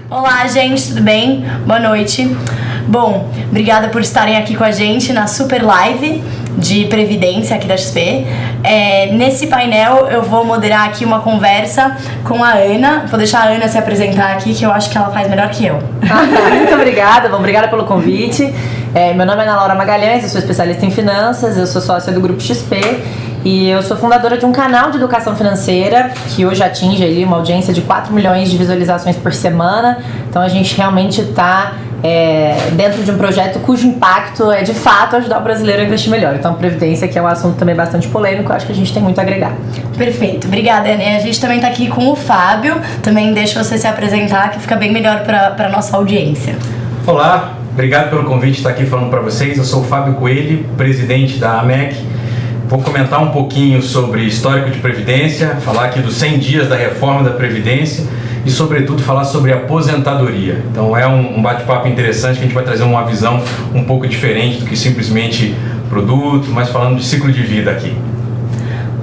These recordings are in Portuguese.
Olá, gente, tudo bem? Boa noite. Bom, obrigada por estarem aqui com a gente na super live de Previdência aqui da XP. Nesse painel eu vou moderar aqui uma conversa com a Ana. Vou deixar a Ana se apresentar aqui, que eu acho que ela faz melhor que eu. Muito obrigada, obrigada pelo convite. Meu nome é Ana Laura Magalhães, eu sou especialista em finanças, eu sou sócia do Grupo XP e eu sou fundadora de um canal de educação financeira que hoje atinge ali uma audiência de 4 milhões de visualizações por semana. Então a gente realmente está dentro de um projeto cujo impacto é de fato ajudar o brasileiro a investir melhor. Então Previdência, que é um assunto também bastante polêmico, eu acho que a gente tem muito a agregar. Perfeito, obrigada, Ana. A gente também está aqui com o Fábio, também deixa você se apresentar que fica bem melhor para a nossa audiência. Olá, obrigado pelo convite de estar aqui falando para vocês. Eu sou o Fábio Coelho, presidente da AMEC. Vou comentar um pouquinho sobre histórico de Previdência, falar aqui dos 100 dias da reforma da Previdência e, sobretudo, falar sobre aposentadoria. Então é um bate-papo interessante que a gente vai trazer uma visão um pouco diferente do que simplesmente produto, mas falando de ciclo de vida aqui.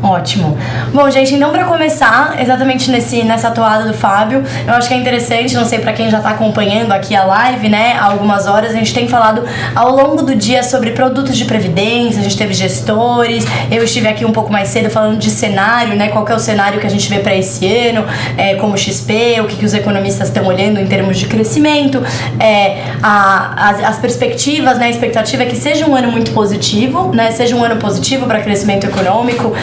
Ótimo. Bom, gente, então para começar, exatamente nessa toada do Fábio, eu acho que é interessante, não sei para quem já tá acompanhando aqui a live, né, há algumas horas, a gente tem falado ao longo do dia sobre produtos de previdência, a gente teve gestores, eu estive aqui um pouco mais cedo falando de cenário, né, qual que é o cenário que a gente vê para esse ano, como XP, o que os economistas estão olhando em termos de crescimento, as perspectivas, né, a expectativa é que seja um ano muito positivo, né, seja um ano positivo para crescimento econômico,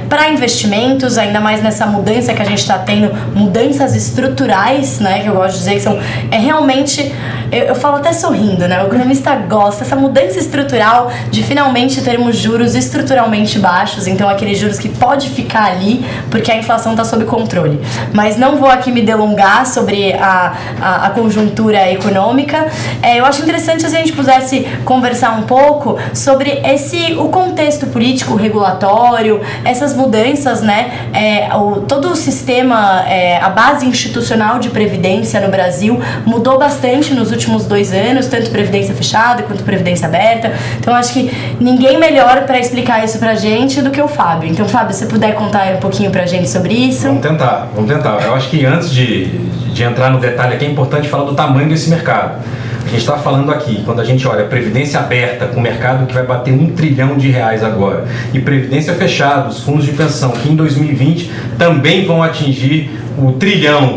para investimentos, ainda mais nessa mudança que a gente está tendo, mudanças estruturais, né, que eu gosto de dizer que são realmente, eu falo até sorrindo, né, o economista gosta, essa mudança estrutural de finalmente termos juros estruturalmente baixos, então aqueles juros que pode ficar ali porque a inflação está sob controle. Mas não vou aqui me delongar sobre a conjuntura econômica. Eu acho interessante se a gente pudesse conversar um pouco sobre o contexto político regulatório, essas mudanças, né, todo o sistema, a base institucional de previdência no Brasil mudou bastante nos últimos 2 anos, tanto previdência fechada quanto previdência aberta. Então acho que ninguém melhor para explicar isso pra gente do que o Fábio. Então, Fábio, se puder contar um pouquinho pra gente sobre isso. Vamos tentar. Eu acho que antes de entrar no detalhe aqui, é importante falar do tamanho desse mercado. A gente está falando aqui, quando a gente olha previdência aberta, com o mercado que vai bater R$1 trilhão agora, e previdência fechada, os fundos de pensão, que em 2020 também vão atingir o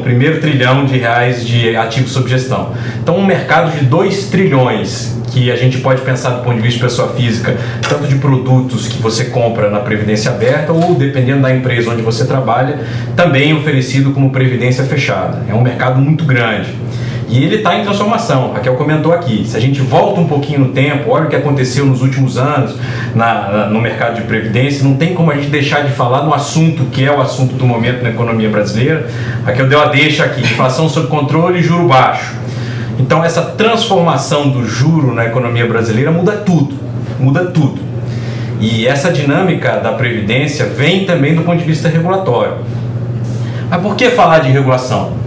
primeiro trilhão de reais de ativos sob gestão. Então, um mercado de 2 trilhões, que a gente pode pensar do ponto de vista de pessoa física, tanto de produtos que você compra na previdência aberta ou, dependendo da empresa onde você trabalha, também oferecido como previdência fechada. É um mercado muito grande. E ele está em transformação, a Raquel comentou aqui. Se a gente volta um pouquinho no tempo, olha o que aconteceu nos últimos anos no mercado de previdência, não tem como a gente deixar de falar no assunto que é o assunto do momento na economia brasileira. A Raquel deu a deixa aqui, inflação sob controle e juro baixo. Então essa transformação do juro na economia brasileira muda tudo. E essa dinâmica da previdência vem também do ponto de vista regulatório. Mas por que falar de regulação?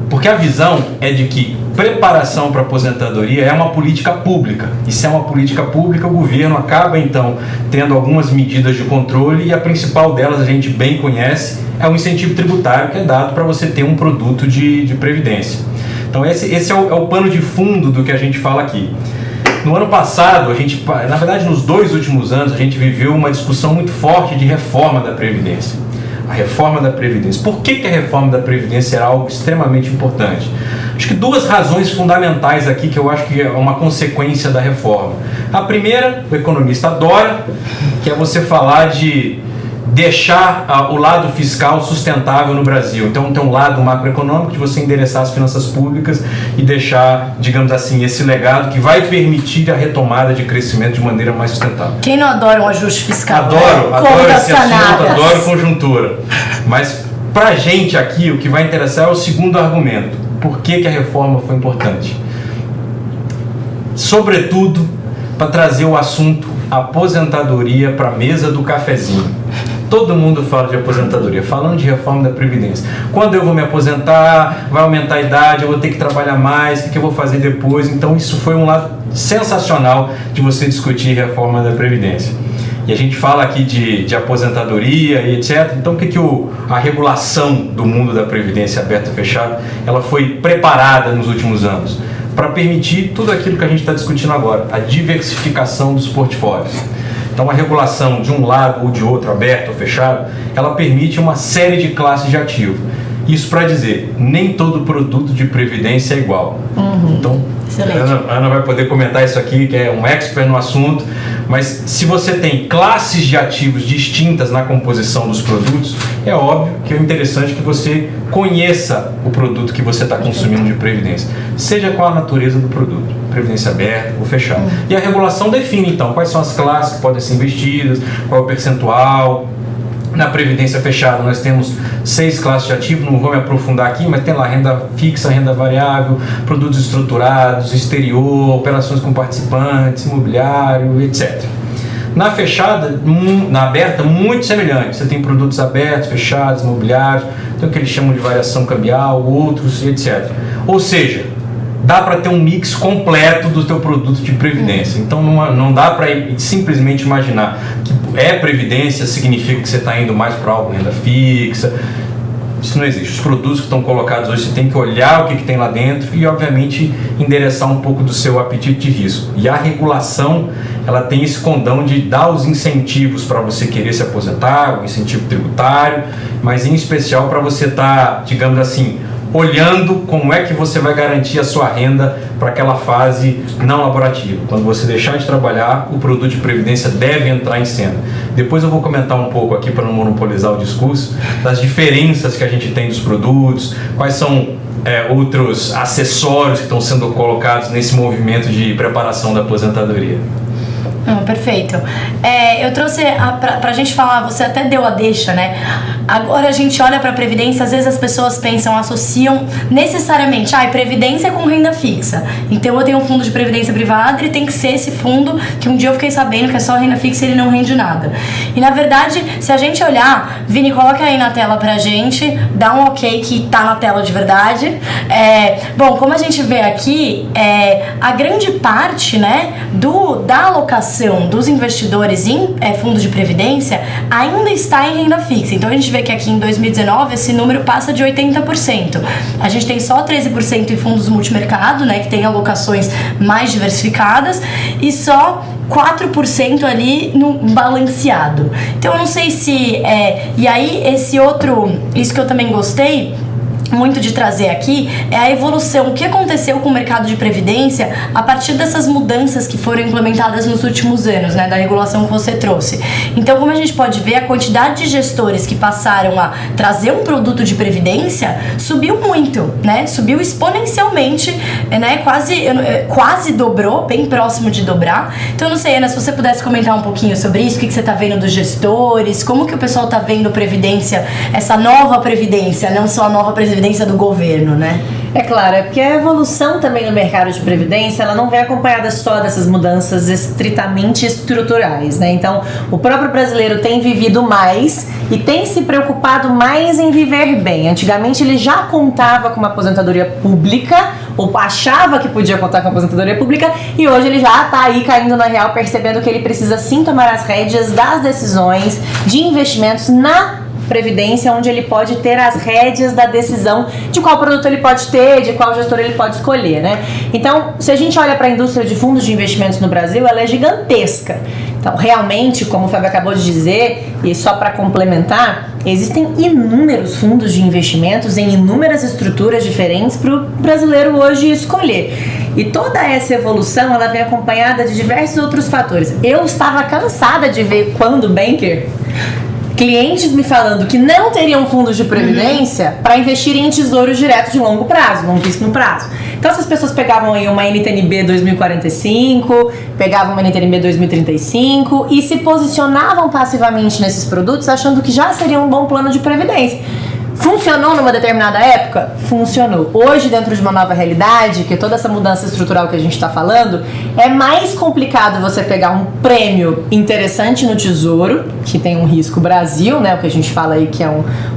Porque a visão é de que preparação para a aposentadoria é uma política pública. E se é uma política pública, o governo acaba, então, tendo algumas medidas de controle e a principal delas, a gente bem conhece, é o incentivo tributário que é dado para você ter um produto de previdência. Então, esse é o pano de fundo do que a gente fala aqui. No ano passado, na verdade, nos 2 últimos anos, a gente viveu uma discussão muito forte de reforma da Previdência. A reforma da Previdência. Por que a reforma da Previdência era algo extremamente importante? Acho que 2 razões fundamentais aqui que eu acho que é uma consequência da reforma. A primeira, o economista adora, que é você falar de deixar o lado fiscal sustentável no Brasil. Então tem um lado macroeconômico de você endereçar as finanças públicas e deixar, digamos assim, esse legado que vai permitir a retomada de crescimento de maneira mais sustentável. Quem não adora um ajuste fiscal? Adoro esse assunto, adoro conjuntura. Mas pra gente aqui o que vai interessar é o segundo argumento. Por que a reforma foi importante? Sobretudo para trazer o assunto aposentadoria para a mesa do cafezinho. Todo mundo fala de aposentadoria, falando de reforma da Previdência. Quando eu vou me aposentar, vai aumentar a idade, eu vou ter que trabalhar mais, o que eu vou fazer depois? Então isso foi um lado sensacional de você discutir reforma da Previdência. E a gente fala aqui de aposentadoria e etc. Então, o que a regulação do mundo da previdência aberta e fechada, ela foi preparada nos últimos anos para permitir tudo aquilo que a gente está discutindo agora, a diversificação dos portfólios. Então, a regulação de um lado ou de outro, aberto ou fechado, ela permite uma série de classes de ativo. Isso para dizer, nem todo produto de previdência é igual. Então, a Ana vai poder comentar isso aqui, que é um expert no assunto, mas se você tem classes de ativos distintas na composição dos produtos, é óbvio que é interessante que você conheça o produto que você está consumindo de previdência, seja qual a natureza do produto, previdência aberta ou fechada. E a regulação define, então, quais são as classes que podem ser investidas, qual é o percentual. Na previdência fechada nós temos 6 classes de ativos, não vou me aprofundar aqui, mas tem lá renda fixa, renda variável, produtos estruturados, exterior, operações com participantes, imobiliário, etc. Na fechada, na aberta, muito semelhante. Você tem produtos abertos, fechados, imobiliários, tem o que eles chamam de variação cambial, outros, etc. Ou seja, dá para ter um mix completo do teu produto de previdência. Então não dá para simplesmente imaginar que previdência significa que você está indo mais para algo renda fixa. Isso não existe. Os produtos que estão colocados hoje, você tem que olhar o que tem lá dentro e, obviamente, endereçar um pouco do seu apetite de risco. E a regulação, ela tem esse condão de dar os incentivos para você querer se aposentar, o incentivo tributário, mas em especial para você estar, digamos assim, olhando como é que você vai garantir a sua renda para aquela fase não laborativa. Quando você deixar de trabalhar, o produto de previdência deve entrar em cena. Depois eu vou comentar um pouco aqui, para não monopolizar o discurso, das diferenças que a gente tem dos produtos, quais são outros acessórios que estão sendo colocados nesse movimento de preparação da aposentadoria. Perfeito. Eu trouxe pra gente falar, você até deu a deixa, né? Agora a gente olha pra previdência, às vezes as pessoas associam necessariamente, previdência com renda fixa. Então eu tenho um fundo de previdência privada, ele tem que ser esse fundo que um dia eu fiquei sabendo que é só renda fixa e ele não rende nada. E na verdade, se a gente olhar, Vini, coloca aí na tela pra gente, dá um ok que tá na tela de verdade. Bom, como a gente vê aqui, a grande parte, né, da alocação dos investidores em fundos de previdência ainda está em renda fixa. Então a gente vê que aqui em 2019 esse número passa de 80%. A gente tem só 13% em fundos multimercado, né, que tem alocações mais diversificadas, e só 4% ali no balanceado. Então eu não sei se... E aí isso que eu também gostei muito de trazer aqui é a evolução, o que aconteceu com o mercado de previdência a partir dessas mudanças que foram implementadas nos últimos anos, né, da regulação que você trouxe. Então, como a gente pode ver, a quantidade de gestores que passaram a trazer um produto de previdência subiu muito, né, subiu exponencialmente, né, quase dobrou, bem próximo de dobrar. Então, eu não sei, Ana, se você pudesse comentar um pouquinho sobre isso, o que você está vendo dos gestores, como que o pessoal está vendo previdência, essa nova previdência, não só a nova previdência do governo, né? É claro, porque a evolução também no mercado de previdência, ela não vem acompanhada só dessas mudanças estritamente estruturais, né? Então, o próprio brasileiro tem vivido mais e tem se preocupado mais em viver bem. Antigamente, ele já contava com uma aposentadoria pública, ou achava que podia contar com a aposentadoria pública, e hoje ele já está aí caindo na real, percebendo que ele precisa sim tomar as rédeas das decisões de investimentos na previdência, onde ele pode ter as rédeas da decisão de qual produto ele pode ter, de qual gestor ele pode escolher, né? Então, se a gente olha para a indústria de fundos de investimentos no Brasil, ela é gigantesca. Então, realmente, como o Fábio acabou de dizer, e só para complementar, existem inúmeros fundos de investimentos em inúmeras estruturas diferentes para o brasileiro hoje escolher. E toda essa evolução, ela vem acompanhada de diversos outros fatores. Eu estava cansada de ver quando banker clientes me falando que não teriam fundos de previdência para investir em tesouros diretos de longo prazo, longuíssimo prazo. Então essas pessoas pegavam aí uma NTNB 2045, pegavam uma NTNB 2035 e se posicionavam passivamente nesses produtos achando que já seria um bom plano de previdência. Funcionou numa determinada época? Funcionou. Hoje, dentro de uma nova realidade, que toda essa mudança estrutural que a gente está falando, é mais complicado você pegar um prêmio interessante no Tesouro, que tem um risco Brasil, né? O que a gente fala aí que é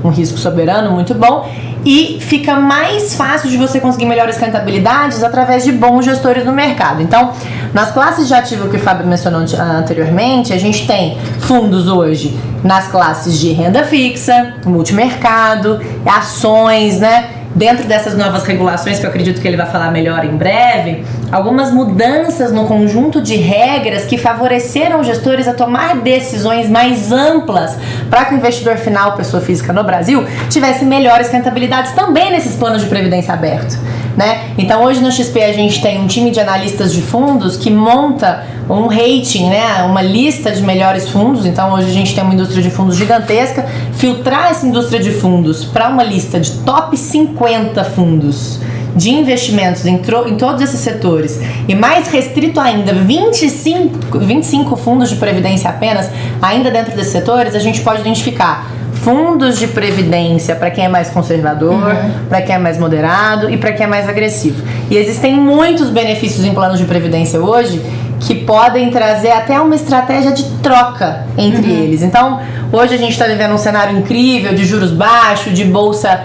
um risco soberano muito bom, e fica mais fácil de você conseguir melhores rentabilidades através de bons gestores no mercado. Então, nas classes de ativo que o Fábio mencionou anteriormente, a gente tem fundos hoje nas classes de renda fixa, multimercado, ações, né? Dentro dessas novas regulações, que eu acredito que ele vai falar melhor em breve, algumas mudanças no conjunto de regras que favoreceram os gestores a tomar decisões mais amplas para que o investidor final, pessoa física no Brasil, tivesse melhores rentabilidades também nesses planos de previdência aberto, né? Então hoje no XP a gente tem um time de analistas de fundos que monta um rating, né? Uma lista de melhores fundos. Então hoje a gente tem uma indústria de fundos gigantesca. Filtrar essa indústria de fundos para uma lista de top 50 fundos de investimentos em todos esses setores, e mais restrito ainda, 25 fundos de previdência apenas, ainda dentro desses setores, a gente pode identificar fundos de previdência para quem é mais conservador, para quem é mais moderado e para quem é mais agressivo. E existem muitos benefícios em planos de previdência hoje que podem trazer até uma estratégia de troca entre eles. Então, hoje a gente está vivendo um cenário incrível de juros baixos, de bolsa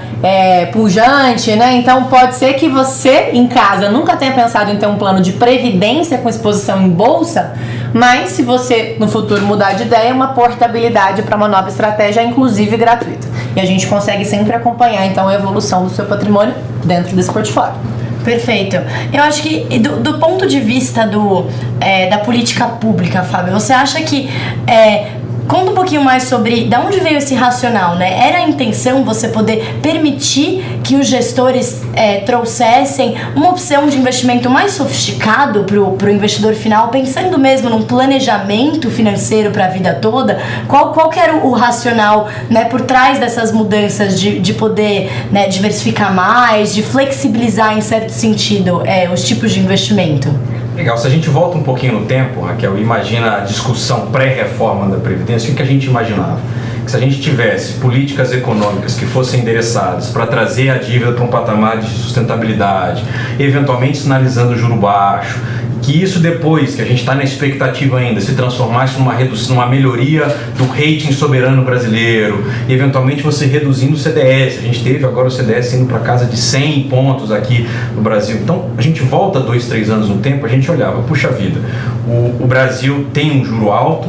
pujante, né? Então, pode ser que você, em casa, nunca tenha pensado em ter um plano de previdência com exposição em bolsa, mas se você, no futuro, mudar de ideia, uma portabilidade para uma nova estratégia, inclusive gratuita. E a gente consegue sempre acompanhar, então, a evolução do seu patrimônio dentro desse portfólio. Perfeito. Eu acho que do ponto de vista da política pública, Fábio, você acha que conta um pouquinho mais sobre de onde veio esse racional, né? Era a intenção você poder permitir que os gestores trouxessem uma opção de investimento mais sofisticado para o investidor final, pensando mesmo num planejamento financeiro para a vida toda? Qual que era o racional, né, por trás dessas mudanças de poder, né, diversificar mais, de flexibilizar em certo sentido os tipos de investimento? Legal, se a gente volta um pouquinho no tempo, Raquel, e imagina a discussão pré-reforma da Previdência, o que a gente imaginava? Que se a gente tivesse políticas econômicas que fossem endereçadas para trazer a dívida para um patamar de sustentabilidade, eventualmente sinalizando o juro baixo, que isso depois, que a gente está na expectativa ainda, se transformasse numa redução, numa melhoria do rating soberano brasileiro, e eventualmente você reduzindo o CDS. A gente teve agora o CDS indo para casa de 100 pontos aqui no Brasil. Então, a gente volta 2, 3 anos no tempo, a gente olhava, puxa vida, o Brasil tem um juro alto,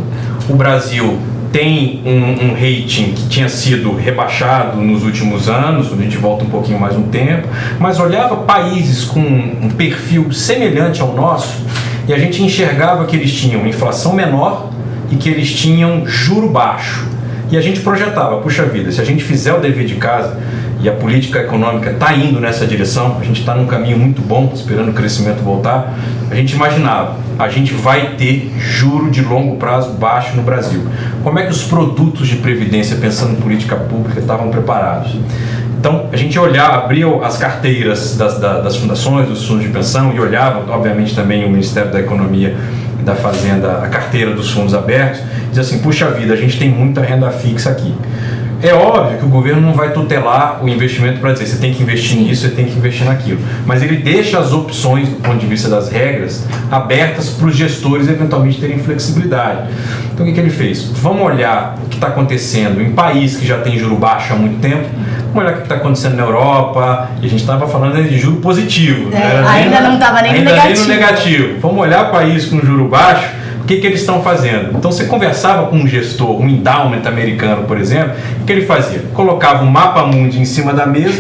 o Brasil tem um rating que tinha sido rebaixado nos últimos anos, a gente volta um pouquinho mais no tempo, mas olhava países com um perfil semelhante ao nosso e a gente enxergava que eles tinham inflação menor e que eles tinham juro baixo. E a gente projetava, puxa vida, se a gente fizer o dever de casa, e a política econômica está indo nessa direção, a gente está num caminho muito bom, esperando o crescimento voltar, a gente imaginava, a gente vai ter juro de longo prazo baixo no Brasil. Como é que os produtos de previdência, pensando em política pública, estavam preparados? Então, a gente olhava, abria as carteiras das fundações, dos fundos de pensão, e olhava, obviamente, também o Ministério da Economia e da Fazenda, a carteira dos fundos abertos, e dizia assim, puxa vida, a gente tem muita renda fixa aqui. É óbvio que o governo não vai tutelar o investimento para dizer você tem que investir nisso, você tem que investir naquilo. Mas ele deixa as opções, do ponto de vista das regras, abertas para os gestores eventualmente terem flexibilidade. Então o que ele fez? Vamos olhar o que está acontecendo em países que já tem juro baixo há muito tempo, vamos olhar o que está acontecendo na Europa, e a gente estava falando de juro positivo. Ainda não estava nem no negativo. Vamos olhar países com juro baixo, o que eles estão fazendo? Então você conversava com um gestor, um endowment americano, por exemplo, o que ele fazia? Colocava um mapa mundi em cima da mesa,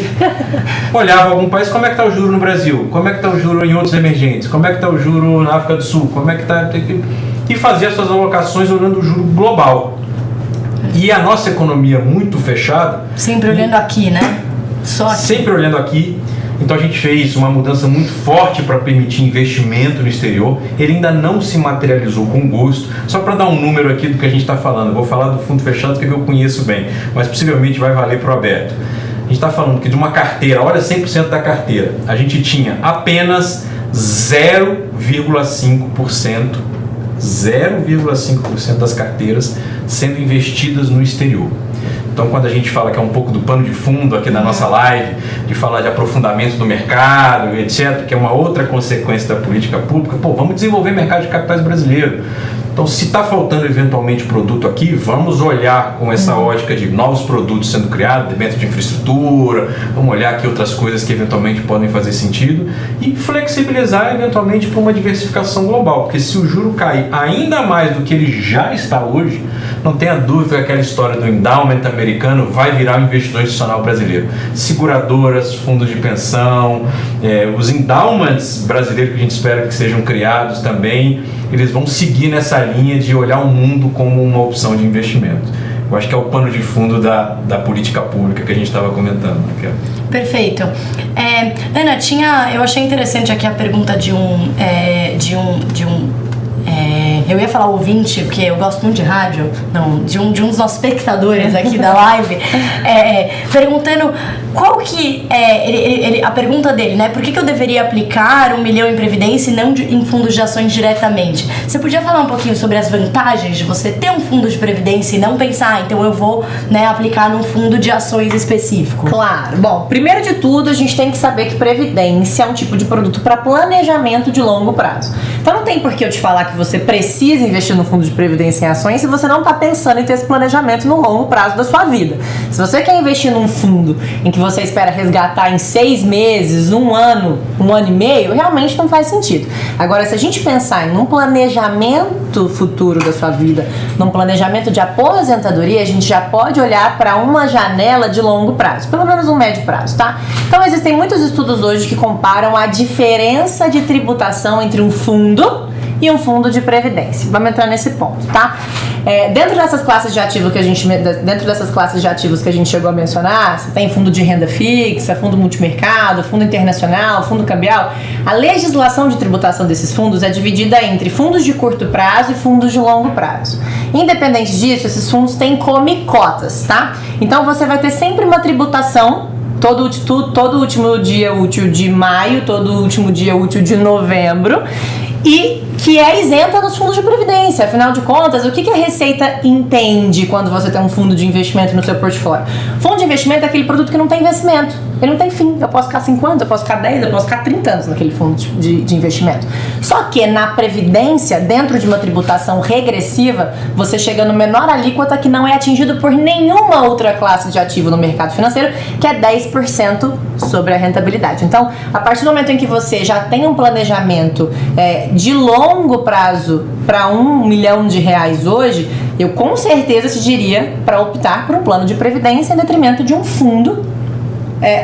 olhava algum país, como é que está o juro no Brasil? Como é que está o juro em outros emergentes? Como é que está o juro na África do Sul? Como é que está... E fazia suas alocações olhando o juro global. E a nossa economia muito fechada... Sempre olhando aqui, né? Só aqui. Sempre olhando aqui. Então a gente fez uma mudança muito forte para permitir investimento no exterior. Ele ainda não se materializou com gosto. Só para dar um número aqui do que a gente está falando. Eu vou falar do fundo fechado que eu conheço bem, mas possivelmente vai valer para o aberto. A gente está falando que de uma carteira, olha 100% da carteira, a gente tinha apenas 0,5% das carteiras sendo investidas no exterior. Então, quando a gente fala que é um pouco do pano de fundo aqui da nossa live, de falar de aprofundamento do mercado, etc., que é uma outra consequência da política pública, vamos desenvolver mercado de capitais brasileiro. Então, se está faltando eventualmente produto aqui, vamos olhar com essa ótica de novos produtos sendo criados, dentro de infraestrutura, vamos olhar aqui outras coisas que eventualmente podem fazer sentido e flexibilizar eventualmente para uma diversificação global, porque se o juro cair ainda mais do que ele já está hoje, não tenha dúvida que aquela história do endowment americano vai virar um investidor institucional brasileiro. Seguradoras, fundos de pensão, os endowments brasileiros que a gente espera que sejam criados também, eles vão seguir nessa linha de olhar o mundo como uma opção de investimento. Eu acho que é o pano de fundo da política pública que a gente estava comentando, né? Perfeito. Ana, eu achei interessante aqui a pergunta eu ia falar ouvinte, porque eu gosto muito de rádio, não, de um dos nossos espectadores aqui da live, perguntando qual que é, a pergunta dele, né? Por que eu deveria aplicar 1 milhão em previdência e não em fundos de ações diretamente? Você podia falar um pouquinho sobre as vantagens de você ter um fundo de previdência e não pensar, então eu vou, né, aplicar num fundo de ações específico? Claro. Bom, primeiro de tudo, a gente tem que saber que previdência é um tipo de produto para planejamento de longo prazo. Então não tem por que eu te falar que você precisa investir no fundo de previdência em ações se você não está pensando em ter esse planejamento no longo prazo da sua vida. Se você quer investir num fundo em que você espera resgatar em 6 meses, 1 ano, 1 ano e meio, realmente não faz sentido. Agora, se a gente pensar em um planejamento futuro da sua vida, num planejamento de aposentadoria, a gente já pode olhar para uma janela de longo prazo, pelo menos um médio prazo, tá? Então existem muitos estudos hoje que comparam a diferença de tributação entre um fundo e um fundo de previdência. Vamos entrar nesse ponto, tá? Dentro dessas classes de ativos que a gente chegou a mencionar, você tem fundo de renda fixa, fundo multimercado, fundo internacional, fundo cambial. A legislação de tributação desses fundos é dividida entre fundos de curto prazo e fundos de longo prazo. Independente disso, esses fundos têm cotas, tá? Então você vai ter sempre uma tributação todo último dia útil de maio, todo último dia útil de novembro, e que é isenta nos fundos de previdência. Afinal de contas, o que a Receita entende quando você tem um fundo de investimento no seu portfólio? Fundo de investimento é aquele produto que não tem vencimento, ele não tem fim. Eu posso ficar 5 anos, eu posso ficar 10, eu posso ficar 30 anos naquele fundo de investimento. Só que na previdência, dentro de uma tributação regressiva, você chega no menor alíquota que não é atingido por nenhuma outra classe de ativo no mercado financeiro, que é 10% sobre a rentabilidade. Então, a partir do momento em que você já tem um planejamento de longo prazo para R$1 milhão hoje, eu com certeza te diria para optar por um plano de previdência em detrimento de um fundo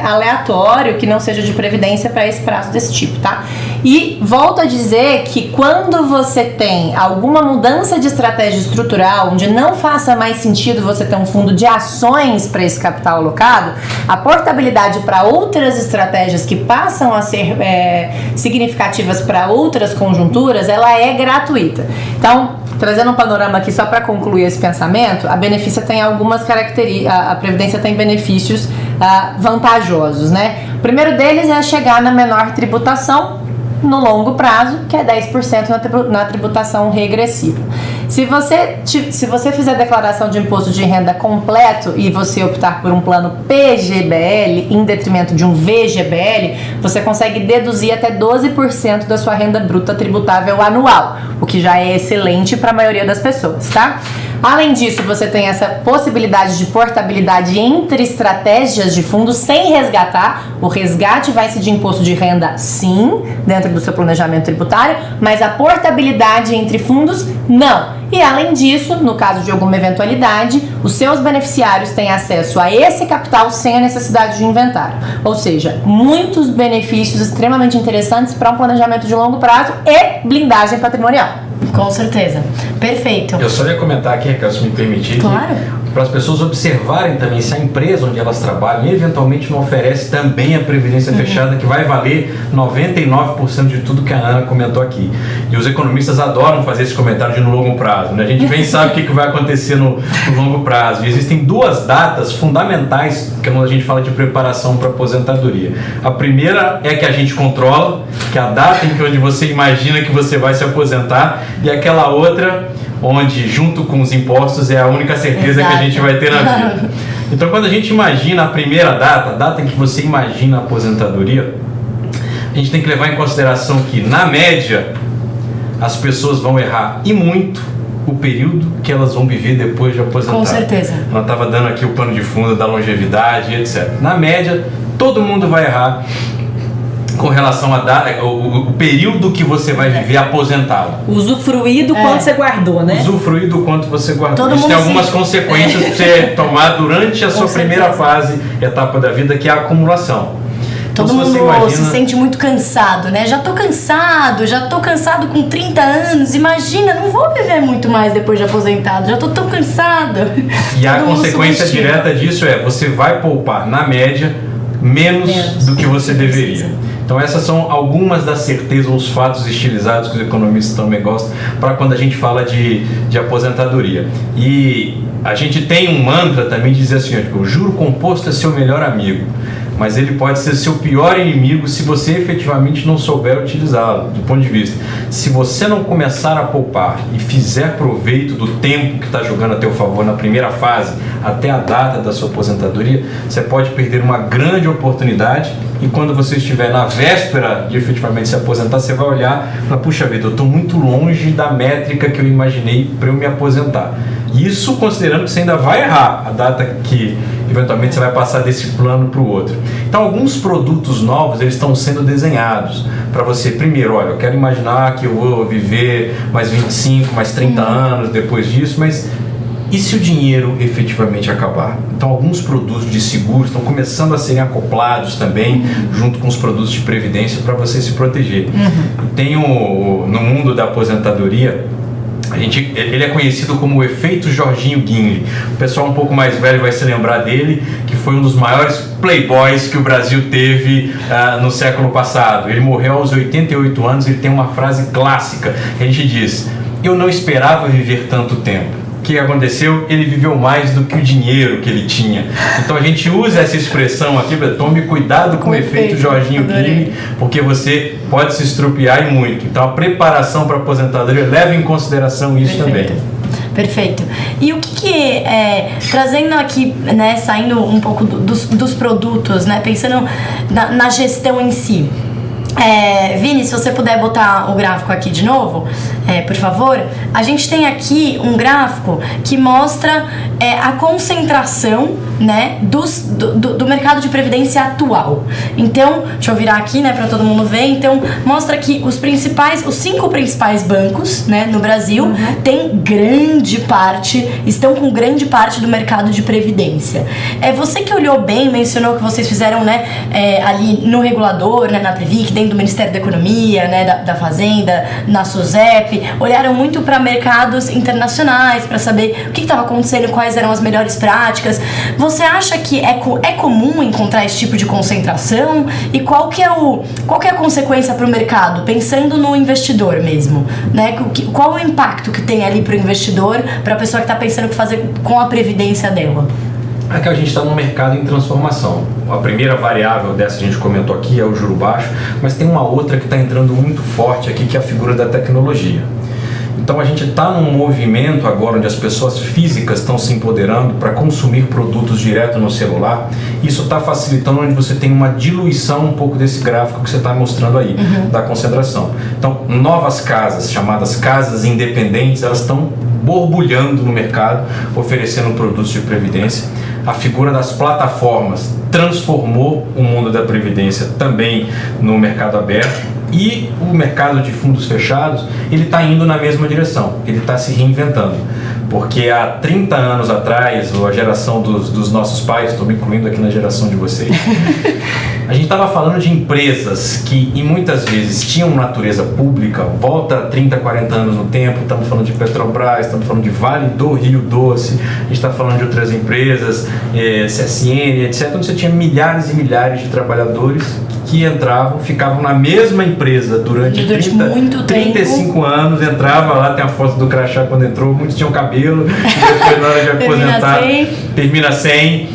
aleatório que não seja de previdência para esse prazo desse tipo, tá? E volto a dizer que quando você tem alguma mudança de estratégia estrutural, onde não faça mais sentido você ter um fundo de ações para esse capital alocado, a portabilidade para outras estratégias que passam a ser significativas para outras conjunturas, ela é gratuita. Então, trazendo um panorama aqui só para concluir esse pensamento, a benefício tem algumas características, a previdência tem benefícios vantajosos, né? O primeiro deles é chegar na menor tributação no longo prazo, que é 10% na tributação regressiva. Se você fizer a declaração de imposto de renda completo e você optar por um plano PGBL em detrimento de um VGBL, você consegue deduzir até 12% da sua renda bruta tributável anual, o que já é excelente para a maioria das pessoas, tá? Além disso, você tem essa possibilidade de portabilidade entre estratégias de fundos sem resgatar. O resgate vai ser de imposto de renda, sim, dentro do seu planejamento tributário, mas a portabilidade entre fundos, não. E além disso, no caso de alguma eventualidade, os seus beneficiários têm acesso a esse capital sem a necessidade de inventário. Ou seja, muitos benefícios extremamente interessantes para um planejamento de longo prazo e blindagem patrimonial. Com certeza. Perfeito. Eu só ia comentar aqui, Raquel, se me permitir, claro, para as pessoas observarem também se a empresa onde elas trabalham eventualmente não oferece também a previdência fechada, que vai valer 99% de tudo que a Ana comentou aqui. E os economistas adoram fazer esse comentário de no longo prazo, né? A gente bem sabe o que vai acontecer no longo prazo. E existem 2 datas fundamentais quando a gente fala de preparação para aposentadoria. A primeira é que a gente controla, que é a data em que onde você imagina que você vai se aposentar, e aquela outra onde, junto com os impostos, é a única certeza que a gente vai ter na vida. Então, quando a gente imagina a primeira data, a data em que você imagina a aposentadoria, a gente tem que levar em consideração que, na média, as pessoas vão errar e muito o período que elas vão viver depois de aposentar. Com certeza. Ela estava dando aqui o pano de fundo da longevidade, etc. Na média, todo mundo vai errar com relação a dar o período que você vai viver aposentado. Usufruir do quanto você guardou, né? Usufruir do quanto você guardou. Todo Isso tem mundo algumas consequências para você tomar durante a sua primeira fase, etapa da vida, que é a acumulação. Todo Então, mundo se sente muito cansado, né? Já tô cansado com 30 anos. Imagina, não vou viver muito mais depois de aposentado. Já tô tão cansada. E a consequência direta disso é, você vai poupar, na média, menos do que você deveria. Então essas são algumas das certezas, os fatos estilizados que os economistas também gostam, para quando a gente fala de aposentadoria. E a gente tem um mantra também de dizer assim, o juro composto é seu melhor amigo, mas ele pode ser seu pior inimigo se você efetivamente não souber utilizá-lo, do ponto de vista. Se você não começar a poupar e fizer proveito do tempo que está jogando a teu favor na primeira fase, até a data da sua aposentadoria, você pode perder uma grande oportunidade, e quando você estiver na véspera de efetivamente se aposentar, você vai olhar e falar, puxa vida, eu estou muito longe da métrica que eu imaginei para eu me aposentar. Isso considerando que você ainda vai errar a data que eventualmente você vai passar desse plano para o outro. Então alguns produtos novos, eles estão sendo desenhados para você, primeiro, olha, eu quero imaginar que eu vou viver mais 25, mais 30 anos depois disso, mas e se o dinheiro efetivamente acabar? Então alguns produtos de seguro estão começando a serem acoplados também, junto com os produtos de previdência, para você se proteger. E tem no mundo da aposentadoria, ele é conhecido como o efeito Jorginho Guinle. O pessoal um pouco mais velho vai se lembrar dele, que foi um dos maiores playboys que o Brasil teve no século passado. Ele morreu aos 88 anos, ele tem uma frase clássica, que a gente diz, eu não esperava viver tanto tempo. O que aconteceu? Ele viveu mais do que o dinheiro que ele tinha. Então a gente usa essa expressão aqui, tome cuidado com o efeito Jorginho Guinle, porque você pode se estrupiar e muito. Então a preparação para a aposentadoria leva em consideração isso também. Perfeito. E o que trazendo aqui, né, saindo um pouco dos produtos, né, pensando na gestão em si. Vini, se você puder botar o gráfico aqui de novo, por favor. A gente tem aqui um gráfico que mostra a concentração, né, do mercado de previdência atual. Então, deixa eu virar aqui, né, para todo mundo ver. Então, mostra que os 5 principais bancos, né, no Brasil, estão com grande parte do mercado de previdência. Você que olhou bem, mencionou que vocês fizeram, né, ali no regulador, né, na Previc, dentro do Ministério da Economia, né, da Fazenda, na SUSEP, olharam muito para mercados internacionais, para saber o que estava acontecendo, quais eram as melhores práticas. Você acha que é comum encontrar esse tipo de concentração? E qual que é a consequência para o mercado, pensando no investidor mesmo, né? Qual o impacto que tem ali para o investidor, para a pessoa que está pensando o que fazer com a previdência dela? É que a gente está num mercado em transformação. A primeira variável dessa, a gente comentou aqui, é o juro baixo, mas tem uma outra que está entrando muito forte aqui, que é a figura da tecnologia. Então a gente está num movimento agora onde as pessoas físicas estão se empoderando para consumir produtos direto no celular. Isso está facilitando, onde você tem uma diluição um pouco desse gráfico que você está mostrando aí, da concentração. Então, novas casas, chamadas casas independentes, elas estão borbulhando no mercado, oferecendo produtos de previdência. A figura das plataformas transformou o mundo da previdência também no mercado aberto. E o mercado de fundos fechados, ele está indo na mesma direção, ele está se reinventando. Porque há 30 anos atrás, ou a geração dos nossos pais, estou me incluindo aqui na geração de vocês, a gente estava falando de empresas que, e muitas vezes, tinham natureza pública, volta 30, 40 anos no tempo, estamos falando de Petrobras, estamos falando de Vale do Rio Doce, a gente está falando de outras empresas, CSN, etc., onde você tinha milhares e milhares de trabalhadores que entravam, ficavam na mesma empresa durante 35 anos, entrava lá, tem a foto do crachá quando entrou, muitos tinham cabelo, depois na hora de aposentar, termina sem.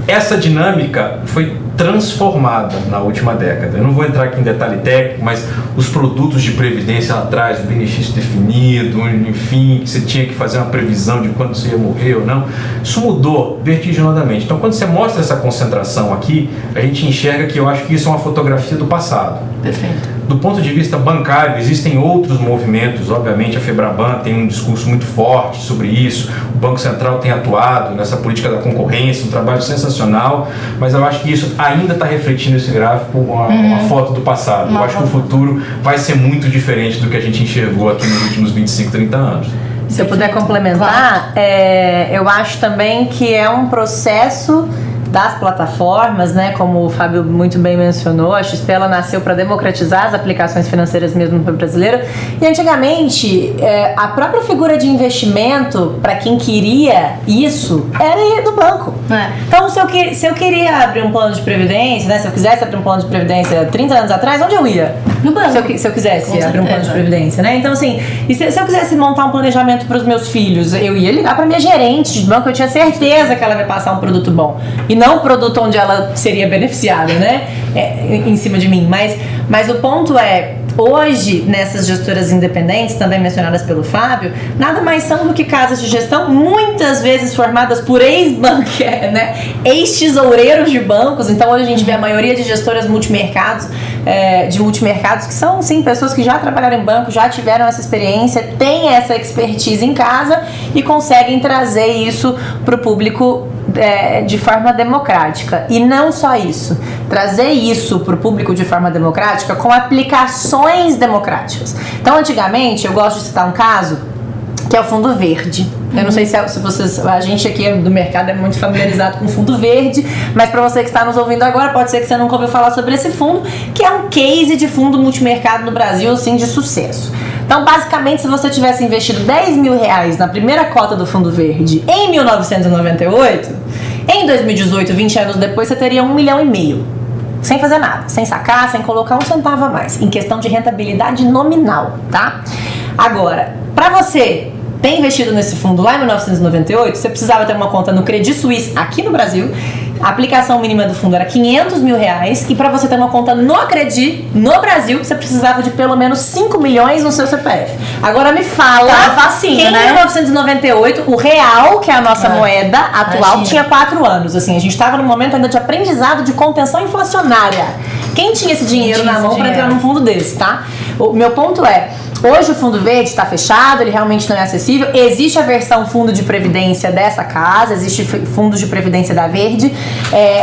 essa dinâmica foi transformada na última década. Eu não vou entrar aqui em detalhe técnico, mas os produtos de previdência lá atrás, o benefício definido, enfim, que você tinha que fazer uma previsão de quando você ia morrer ou não, isso mudou vertiginosamente. Então, quando você mostra essa concentração aqui, a gente enxerga que eu acho que isso é uma fotografia do passado. Perfeito. Do ponto de vista bancário, existem outros movimentos. Obviamente, a Febraban tem um discurso muito forte sobre isso. O Banco Central tem atuado nessa política da concorrência, um trabalho sensacional. Mas eu acho que isso ainda está refletindo esse gráfico uma foto do passado. Eu acho que o futuro vai ser muito diferente do que a gente enxergou aqui nos últimos 25, 30 anos. Se eu puder complementar, eu acho também que é um processo das plataformas, né? Como o Fábio muito bem mencionou, a XP ela nasceu para democratizar as aplicações financeiras mesmo para o brasileiro. E antigamente, a própria figura de investimento, para quem queria isso, era ir do banco. Então, se eu queria abrir um plano de previdência, né? Se eu quisesse abrir um plano de previdência 30 anos atrás, onde eu ia? No banco. Se eu quisesse abrir um plano de previdência, né? Então, assim, e se eu quisesse montar um planejamento para os meus filhos, eu ia ligar para minha gerente de banco, eu tinha certeza que ela ia passar um produto bom. E não um produto onde ela seria beneficiada, né? Em cima de mim. Mas o ponto é, hoje, nessas gestoras independentes, também mencionadas pelo Fábio, nada mais são do que casas de gestão, muitas vezes formadas por ex-banqueiros, né? Ex-tesoureiros de bancos. Então, hoje a gente vê a maioria de gestoras multimercados, que são, sim, pessoas que já trabalharam em banco, já tiveram essa experiência, têm essa expertise em casa e conseguem trazer isso para o público de forma democrática. E não só isso, trazer isso para o público de forma democrática com aplicações democráticas. Então, antigamente, eu gosto de citar um caso que é o Fundo Verde. Eu não sei se vocês, a gente aqui do mercado é muito familiarizado com o Fundo Verde, mas para você que está nos ouvindo agora, pode ser que você nunca ouviu falar sobre esse fundo, que é um case de fundo multimercado no Brasil, assim, de sucesso. Então, basicamente, se você tivesse investido R$10.000 na primeira cota do Fundo Verde em 1998, em 2018, 20 anos depois, você teria R$1,5 milhão. Sem fazer nada, sem sacar, sem colocar um centavo a mais, em questão de rentabilidade nominal, tá? Agora, para você ter investido nesse fundo lá em 1998, você precisava ter uma conta no Credit Suisse aqui no Brasil. A aplicação mínima do fundo era R$500 mil, e para você ter uma conta no Credit, no Brasil, você precisava de pelo menos 5 milhões no seu CPF. Agora me fala, facinho, que em né? 1998, o real, que é a nossa moeda atual, tinha 4 anos. Assim, a gente estava num momento ainda de aprendizado de contenção inflacionária. Quem tinha esse dinheiro na mão para entrar num fundo desse, tá? O meu ponto é, hoje o Fundo Verde está fechado, ele realmente não é acessível. Existe a versão fundo de previdência dessa casa, existe fundos de previdência da Verde,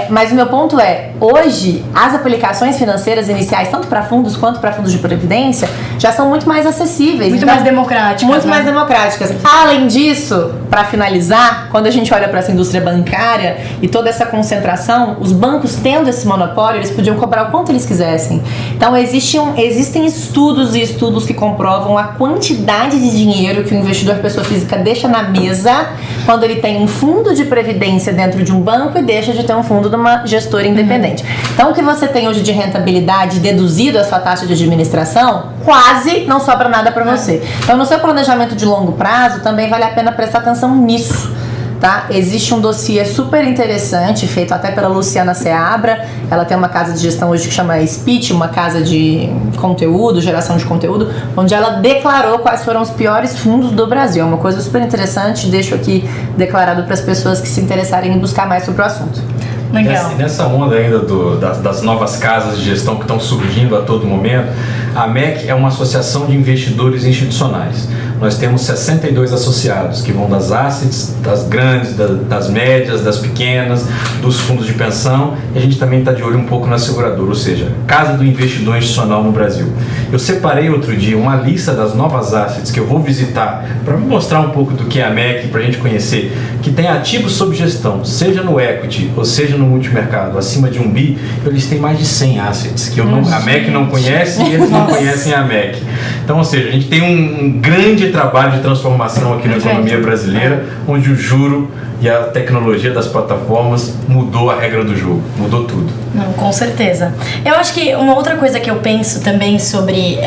mas o meu ponto é, hoje as aplicações financeiras iniciais, tanto para fundos quanto para fundos de previdência, já são muito mais acessíveis. Muito mais democráticas. Muito mais democráticas. Além disso, para finalizar, quando a gente olha para essa indústria bancária e toda essa concentração, os bancos tendo esse monopólio, eles podiam cobrar o quanto eles quisessem. Então existem estudos e estudos que comprovam a quantidade de dinheiro que o investidor pessoa física deixa na mesa quando ele tem um fundo de previdência dentro de um banco e deixa de ter um fundo de uma gestora independente. Então o que você tem hoje de rentabilidade deduzido a sua taxa de administração, quase não sobra nada para você. Então no seu planejamento de longo prazo também vale a pena prestar atenção nisso. Tá? Existe um dossiê super interessante, feito até pela Luciana Seabra. Ela tem uma casa de gestão hoje que chama Speech, uma casa de conteúdo, geração de conteúdo, onde ela declarou quais foram os piores fundos do Brasil. É uma coisa super interessante, deixo aqui declarado para as pessoas que se interessarem em buscar mais sobre o assunto. Legal. Nessa onda ainda das novas casas de gestão que estão surgindo a todo momento, a MEC é uma associação de investidores institucionais. Nós temos 62 associados, que vão das assets, das grandes, das médias, das pequenas, dos fundos de pensão, e a gente também está de olho um pouco na seguradora, ou seja, casa do investidor institucional no Brasil. Eu separei outro dia uma lista das novas assets que eu vou visitar para mostrar um pouco do que é a MEC, para a gente conhecer, que tem ativos sob gestão, seja no equity ou seja no multimercado, acima de 1 bi, eles têm mais de 100 assets, que a MEC não conhece e eles não conhecem a MEC. Então, ou seja, a gente tem um grande grande trabalho de transformação aqui na economia brasileira, onde o juro e a tecnologia das plataformas mudou a regra do jogo, mudou tudo. Não, com certeza. Eu acho que uma outra coisa que eu penso também sobre,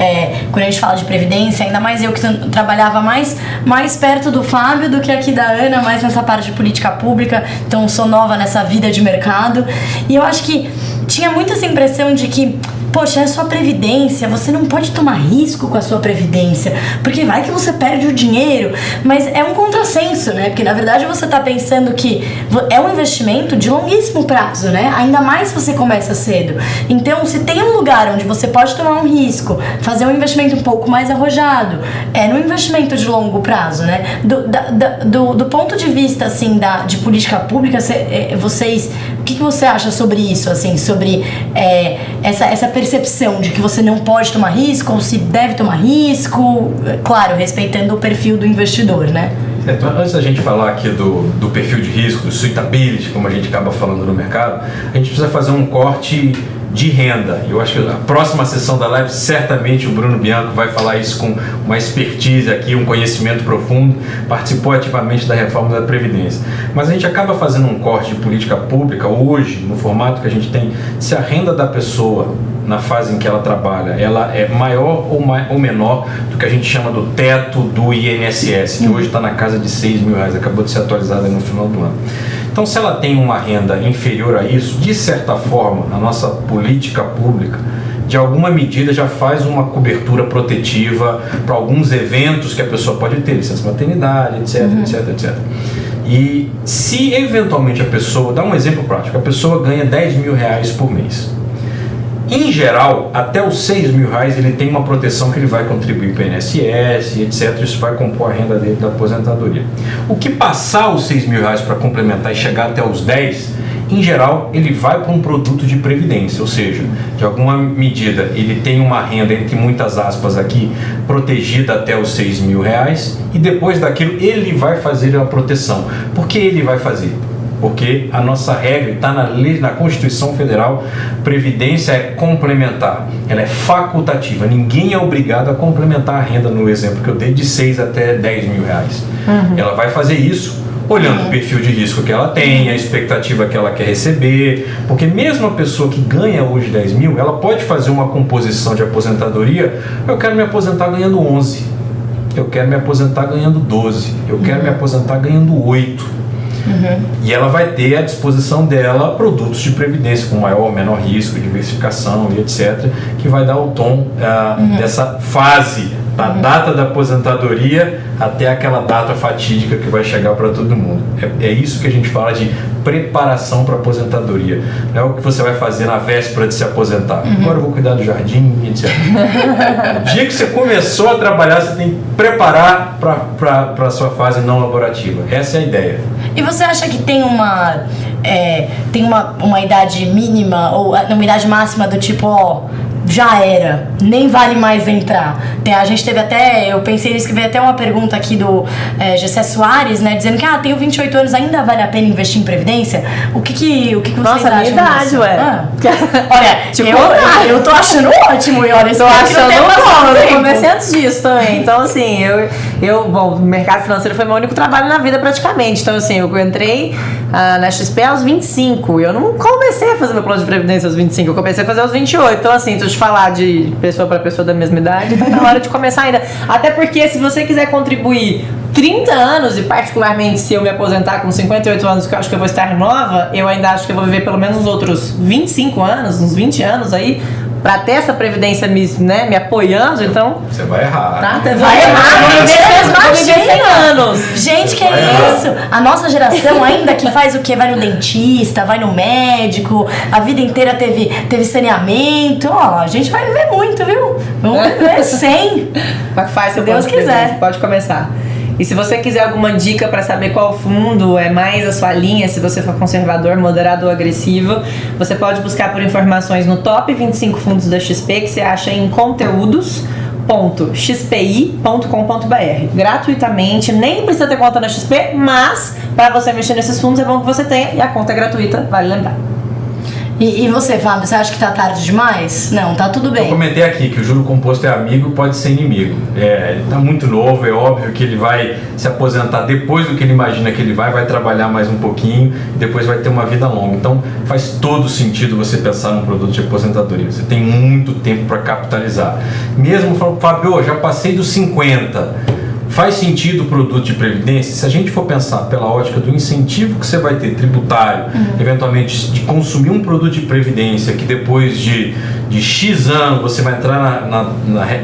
quando a gente fala de previdência, ainda mais eu que trabalhava mais perto do Fábio do que aqui da Ana, mais nessa parte de política pública, então sou nova nessa vida de mercado, e eu acho que tinha muito essa impressão de que, poxa, é a sua previdência, você não pode tomar risco com a sua previdência, porque vai que você perde o dinheiro, mas é um contrassenso, né? Porque na verdade você está pensando que é um investimento de longuíssimo prazo, né? Ainda mais se você começa cedo. Então, se tem um lugar onde você pode tomar um risco, fazer um investimento um pouco mais arrojado, é no investimento de longo prazo, né? Do ponto de vista, assim, de política pública, vocês, o que você acha sobre isso, assim, sobre essa percepção de que você não pode tomar risco ou se deve tomar risco, claro, respeitando o perfil do investidor, né? Então, antes da gente falar aqui do perfil de risco, do suitability, como a gente acaba falando no mercado, a gente precisa fazer um corte de renda. Eu acho que a próxima sessão da live, certamente o Bruno Bianco vai falar isso com uma expertise aqui, um conhecimento profundo, participou ativamente da reforma da Previdência. Mas a gente acaba fazendo um corte de política pública hoje, no formato que a gente tem, se a renda da pessoa, na fase em que ela trabalha, ela é maior ou menor do que a gente chama do teto do INSS, que hoje está na casa de R$6.000, acabou de ser atualizada no final do ano. Então, se ela tem uma renda inferior a isso, de certa forma, a nossa política pública, de alguma medida, já faz uma cobertura protetiva para alguns eventos que a pessoa pode ter, licença maternidade, etc. E se eventualmente a pessoa, dá um exemplo prático, a pessoa ganha R$10.000 por mês. Em geral, até os R$6.000 ele tem uma proteção que ele vai contribuir para o INSS, etc. Isso vai compor a renda dele da aposentadoria. O que passar os R$6.000 para complementar e chegar até os 10, em geral, ele vai para um produto de previdência, ou seja, de alguma medida ele tem uma renda, entre muitas aspas aqui, protegida até os R$6.000 e depois daquilo ele vai fazer a proteção. Por que ele vai fazer? Porque a nossa regra está na lei, na Constituição Federal, previdência é complementar, ela é facultativa, ninguém é obrigado a complementar a renda, no exemplo que eu dei, de 6 até R$10.000. Ela vai fazer isso olhando o perfil de risco que ela tem, a expectativa que ela quer receber, porque mesmo a pessoa que ganha hoje 10 mil, ela pode fazer uma composição de aposentadoria, eu quero me aposentar ganhando 11, eu quero me aposentar ganhando 12, eu quero me aposentar ganhando 8. E ela vai ter à disposição dela produtos de previdência com maior ou menor risco, diversificação e etc, que vai dar o tom dessa fase da data da aposentadoria até aquela data fatídica que vai chegar para todo mundo. É isso que a gente fala de preparação para aposentadoria. Não é o que você vai fazer na véspera de se aposentar. Agora eu vou cuidar do jardim, etc. O dia que você começou a trabalhar, você tem que preparar para a sua fase não laborativa. Essa é a ideia. E você acha que tem uma idade mínima ou uma idade máxima do tipo, já era, nem vale mais entrar? A gente teve até, eu pensei em escrever até uma pergunta aqui do Gessé Soares, né, dizendo que tenho 28 anos, ainda vale a pena investir em previdência? O que vocês Nossa, acham? Nossa, minha idade, ué. Olha, tipo, eu tô achando ótimo, e olha, tô achando bom, eu comecei antes disso também. Então, assim, bom, o mercado financeiro foi meu único trabalho na vida praticamente. Então, assim, eu entrei na XP aos 25. Eu não comecei a fazer meu plano de previdência aos 25, eu comecei a fazer aos 28. Então, assim, se eu te falar de pessoa para pessoa da mesma idade, tá na hora de começar ainda. Até porque se você quiser contribuir 30 anos, e particularmente se eu me aposentar com 58 anos, que eu acho que eu vou estar nova, eu ainda acho que eu vou viver pelo menos uns outros 25 anos, uns 20 anos aí, pra ter essa previdência me apoiando, então... Você vai errar. Tá, você vai errar. Vou viver 100 anos. Gente, que é isso? A nossa geração ainda que faz o quê? Vai no dentista, vai no médico, a vida inteira teve saneamento. A gente vai viver muito, viu? Vamos viver 100. Faz, se Deus quiser. Pode começar. E se você quiser alguma dica para saber qual fundo é mais a sua linha, se você for conservador, moderado ou agressivo, você pode buscar por informações no top 25 fundos da XP, que você acha em conteúdos.xpi.com.br. Gratuitamente, nem precisa ter conta na XP, mas para você mexer nesses fundos é bom que você tenha, e a conta é gratuita, vale lembrar. E você, Fábio, você acha que tá tarde demais? Não, tá tudo bem. Eu comentei aqui que o juro composto é amigo e pode ser inimigo. Ele tá muito novo, é óbvio que ele vai se aposentar depois do que ele imagina que ele vai trabalhar mais um pouquinho, e depois vai ter uma vida longa. Então faz todo sentido você pensar num produto de aposentadoria. Você tem muito tempo para capitalizar. Mesmo falando, Fábio, já passei dos 50. Faz sentido o produto de previdência? Se a gente for pensar pela ótica do incentivo que você vai ter tributário, eventualmente de consumir um produto de previdência que depois de X anos você vai entrar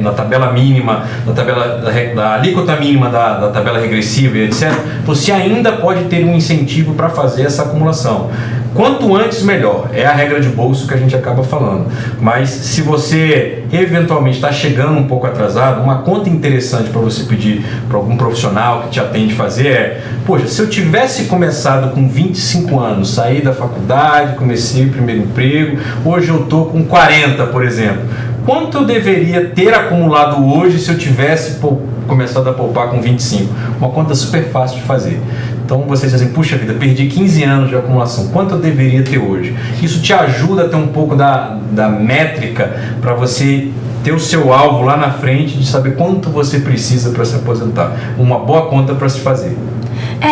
na tabela mínima, na tabela da alíquota mínima da tabela regressiva e etc., você ainda pode ter um incentivo para fazer essa acumulação. Quanto antes, melhor. É a regra de bolso que a gente acaba falando. Mas se você eventualmente está chegando um pouco atrasado, uma conta interessante para você pedir para algum profissional que te atende fazer é: poxa, se eu tivesse começado com 25 anos, saí da faculdade, comecei o primeiro emprego, hoje eu estou com 40, por exemplo. Quanto eu deveria ter acumulado hoje se eu tivesse começado a poupar com 25? Uma conta super fácil de fazer. Então você diz assim: puxa vida, perdi 15 anos de acumulação, quanto eu deveria ter hoje? Isso te ajuda a ter um pouco da métrica para você ter o seu alvo lá na frente, de saber quanto você precisa para se aposentar. Uma boa conta para se fazer.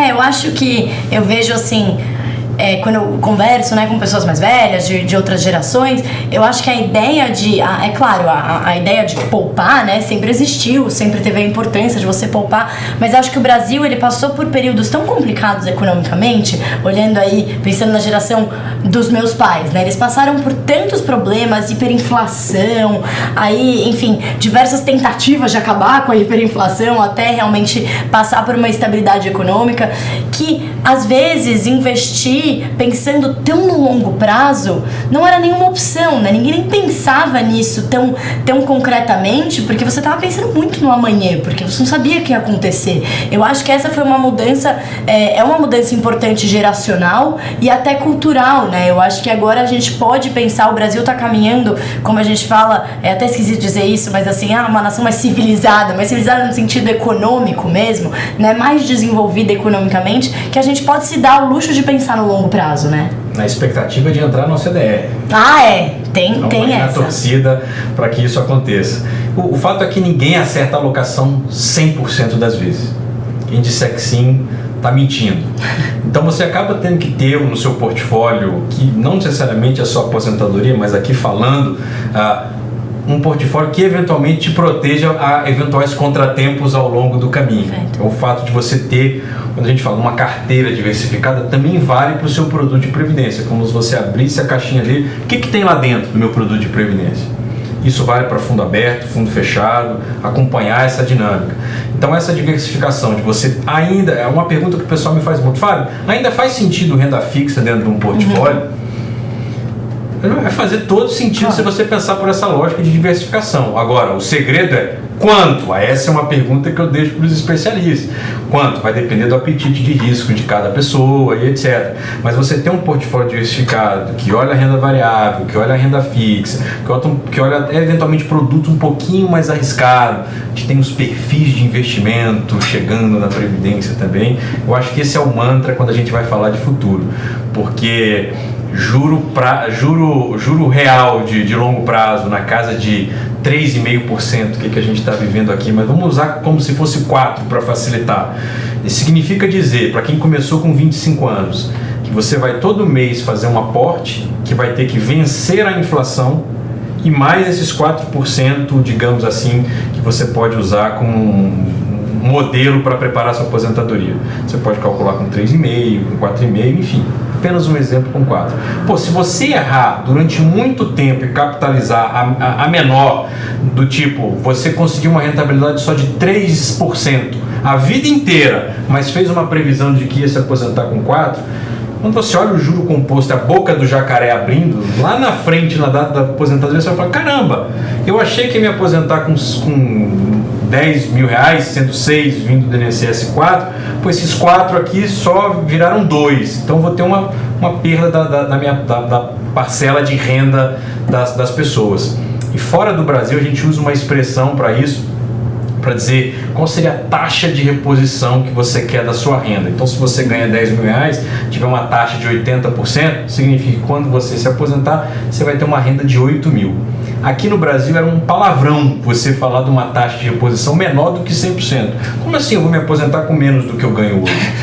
Eu acho que eu vejo assim, quando eu converso, né, com pessoas mais velhas, de outras gerações, eu acho que a ideia de, é claro, a ideia de poupar, né, sempre existiu, sempre teve a importância de você poupar, mas acho que o Brasil, ele passou por períodos tão complicados economicamente, olhando aí, pensando na geração dos meus pais, né, eles passaram por tantos problemas, hiperinflação, aí, enfim, diversas tentativas de acabar com a hiperinflação, até realmente passar por uma estabilidade econômica, que às vezes investir pensando tão no longo prazo não era nenhuma opção, né? Ninguém nem pensava nisso tão concretamente, porque você estava pensando muito no amanhã, porque você não sabia o que ia acontecer. Eu acho que essa foi uma mudança, é uma mudança importante geracional e até cultural, né? Eu acho que agora a gente pode pensar, o Brasil está caminhando, como a gente fala, até esquisito dizer isso, mas assim, uma nação mais civilizada no sentido econômico mesmo, né? Mais desenvolvida economicamente, que a gente pode se dar o luxo de pensar no longo prazo, né? Na expectativa de entrar no CDR. Tem essa. Na torcida para que isso aconteça. O fato é que ninguém acerta a alocação 100% das vezes. Quem disser que sim, está mentindo. Então você acaba tendo que ter no seu portfólio, que não necessariamente é só aposentadoria, mas aqui falando, um portfólio que eventualmente te proteja a eventuais contratempos ao longo do caminho. Perfeito. O fato de você ter, quando a gente fala uma carteira diversificada, também vale para o seu produto de previdência. Como se você abrisse a caixinha ali, o que tem lá dentro do meu produto de previdência? Isso vale para fundo aberto, fundo fechado, acompanhar essa dinâmica. Então essa diversificação de você ainda, é uma pergunta que o pessoal me faz muito: Fábio, ainda faz sentido renda fixa dentro de um portfólio? Vai fazer todo sentido se você pensar por essa lógica de diversificação. Agora, o segredo é quanto? Essa é uma pergunta que eu deixo para os especialistas. Quanto? Vai depender do apetite de risco de cada pessoa e etc. Mas você tem um portfólio diversificado que olha a renda variável, que olha a renda fixa, que olha eventualmente produto um pouquinho mais arriscado, que tem os perfis de investimento chegando na previdência também. Eu acho que esse é o mantra quando a gente vai falar de futuro. Porque juro real de longo prazo na casa de 3,5%, que a gente está vivendo aqui, mas vamos usar como se fosse 4% para facilitar. Isso significa dizer, para quem começou com 25 anos, que você vai todo mês fazer um aporte que vai ter que vencer a inflação e mais esses 4%, digamos assim, que você pode usar como um modelo para preparar sua aposentadoria. Você pode calcular com 3,5%, com 4,5%, enfim. Apenas um exemplo com 4. Se você errar durante muito tempo e capitalizar a menor, do tipo, você conseguiu uma rentabilidade só de 3% a vida inteira, mas fez uma previsão de que ia se aposentar com 4%, quando você olha o juro composto, a boca do jacaré abrindo, lá na frente, na data da aposentadoria, você vai falar: caramba, eu achei que ia me aposentar com 10 mil reais, sendo 6 vindo do INSS 4, esses 4 aqui só viraram 2, então vou ter uma perda da parcela de renda das pessoas. E fora do Brasil a gente usa uma expressão para isso, para dizer qual seria a taxa de reposição que você quer da sua renda. Então, se você ganha 10 mil reais, tiver uma taxa de 80%, significa que quando você se aposentar, você vai ter uma renda de 8 mil. Aqui no Brasil era um palavrão você falar de uma taxa de reposição menor do que 100%. Como assim eu vou me aposentar com menos do que eu ganho hoje?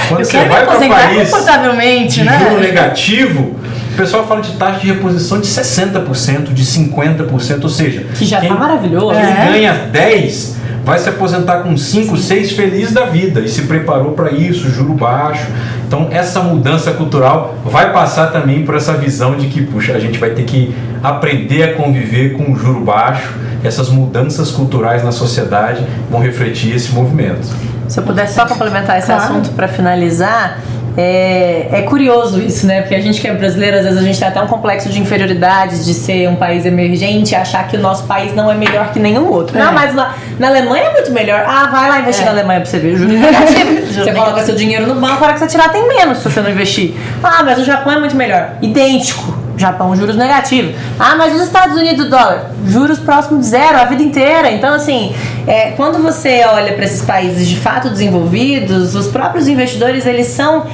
Quando eu você quero vai me para aposentar país confortavelmente, de né? juro negativo, o pessoal fala de taxa de reposição de 60%, de 50%, ou seja, Que já tá maravilhoso. quem ganha 10 vai se aposentar com 5, 6 feliz da vida e se preparou para isso, juro baixo. Então essa mudança cultural vai passar também por essa visão de que, puxa, a gente vai ter que aprender a conviver com o juro baixo. Essas mudanças culturais na sociedade vão refletir esse movimento. Se eu pudesse só complementar esse Claro. assunto para finalizar, é curioso isso, né? Porque a gente que é brasileiro, às vezes a gente tem até um complexo de inferioridade de ser um país emergente e achar que o nosso país não é melhor que nenhum outro. Não, mas na Alemanha é muito melhor. Ah, vai lá investir na Alemanha pra você ver o juro negativo. Você coloca seu dinheiro no banco, a hora que você tirar tem menos se você não investir. Ah, mas o Japão é muito melhor. Idêntico. Japão, juros negativos. Ah, mas os Estados Unidos, dólar, juros próximos de zero a vida inteira. Então, assim, quando você olha para esses países de fato desenvolvidos, os próprios investidores, eles são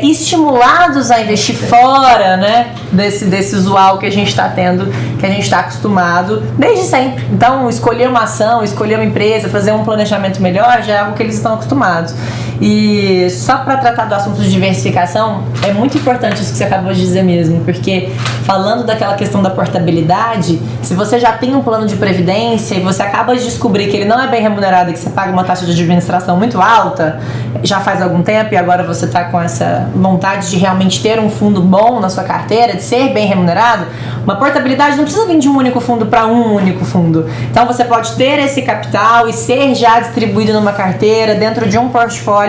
estimulados a investir fora, né, desse usual que a gente está tendo, que a gente está acostumado desde sempre. Então, escolher uma ação, escolher uma empresa, fazer um planejamento melhor, já é algo que eles estão acostumados. E só para tratar do assunto de diversificação, é muito importante isso que você acabou de dizer mesmo, porque falando daquela questão da portabilidade, se você já tem um plano de previdência e você acaba de descobrir que ele não é bem remunerado e que você paga uma taxa de administração muito alta, já faz algum tempo e agora você está com essa vontade de realmente ter um fundo bom na sua carteira, de ser bem remunerado, uma portabilidade não precisa vir de um único fundo para um único fundo. Então você pode ter esse capital e ser já distribuído numa carteira dentro de um portfólio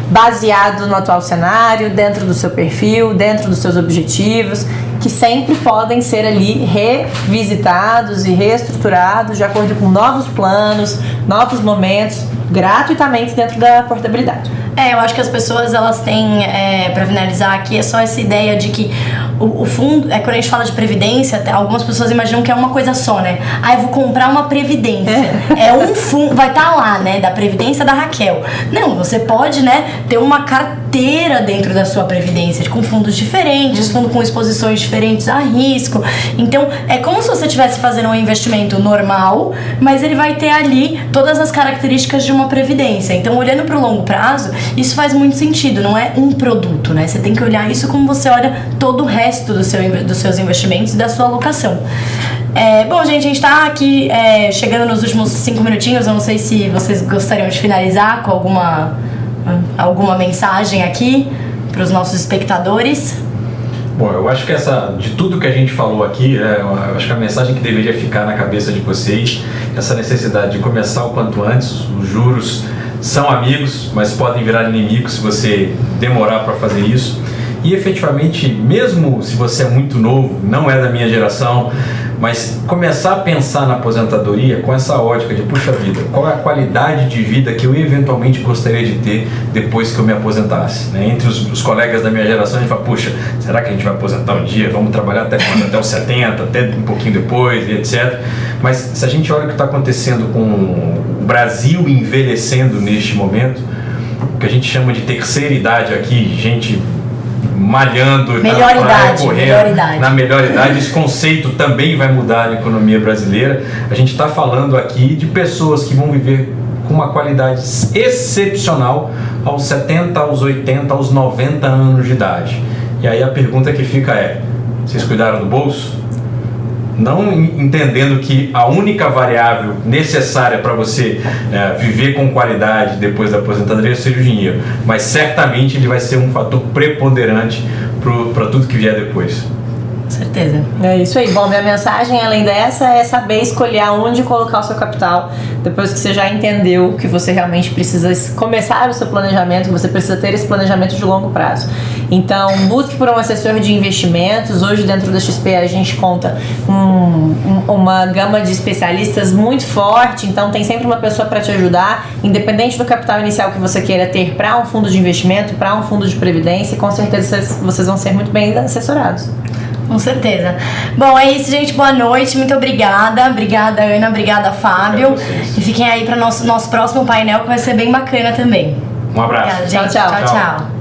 baseado no atual cenário, dentro do seu perfil, dentro dos seus objetivos, que sempre podem ser ali revisitados e reestruturados de acordo com novos planos, novos momentos, gratuitamente dentro da portabilidade. Eu acho que as pessoas, elas têm, pra finalizar aqui, é só essa ideia de que o fundo, quando a gente fala de previdência, algumas pessoas imaginam que é uma coisa só, né? Eu vou comprar uma previdência. É um fundo, vai estar lá, né? Da previdência da Raquel. Não, você pode, né, ter uma carteira dentro da sua previdência, com fundos diferentes, fundo com exposições diferentes a risco. Então, é como se você estivesse fazendo um investimento normal, mas ele vai ter ali todas as características de uma previdência. Então, olhando para o longo prazo, isso faz muito sentido, não é um produto, né? Você tem que olhar isso como você olha todo o resto dos seus investimentos e da sua alocação. Bom, gente, a gente tá aqui chegando nos últimos 5 minutinhos. Eu não sei se vocês gostariam de finalizar com alguma mensagem aqui para os nossos espectadores. Bom, eu acho que de tudo que a gente falou aqui, eu acho que a mensagem que deveria ficar na cabeça de vocês, essa necessidade de começar o quanto antes. Os juros são amigos, mas podem virar inimigos se você demorar para fazer isso. E efetivamente, mesmo se você é muito novo, não é da minha geração, mas começar a pensar na aposentadoria com essa ótica de, puxa vida, qual é a qualidade de vida que eu eventualmente gostaria de ter depois que eu me aposentasse, né? Entre os colegas da minha geração, a gente fala, puxa, será que a gente vai aposentar um dia? Vamos trabalhar até quando? Até os 70, até um pouquinho depois, e etc. Mas se a gente olha o que está acontecendo com o Brasil envelhecendo neste momento, o que a gente chama de terceira idade aqui, gente malhando, melhor idade. Na melhor idade, esse conceito também vai mudar na economia brasileira. A gente está falando aqui de pessoas que vão viver com uma qualidade excepcional aos 70, aos 80, aos 90 anos de idade. E aí a pergunta que fica vocês cuidaram do bolso? Não entendendo que a única variável necessária para você viver com qualidade depois da aposentadoria seja o dinheiro, mas certamente ele vai ser um fator preponderante para tudo que vier depois. Certeza. É isso aí. Bom, minha mensagem, além dessa, é saber escolher aonde colocar o seu capital depois que você já entendeu que você realmente precisa começar o seu planejamento, que você precisa ter esse planejamento de longo prazo. Então, busque por um assessor de investimentos. Hoje, dentro da XP, a gente conta com uma gama de especialistas muito forte, então tem sempre uma pessoa para te ajudar, independente do capital inicial que você queira ter para um fundo de investimento, para um fundo de previdência, com certeza vocês vão ser muito bem assessorados. Com certeza. Bom, é isso, gente. Boa noite. Muito obrigada. Obrigada, Ana. Obrigada, Fábio. E fiquem aí para nosso próximo painel, que vai ser bem bacana também. Um abraço. Obrigada, gente. Tchau, tchau. Tchau, tchau.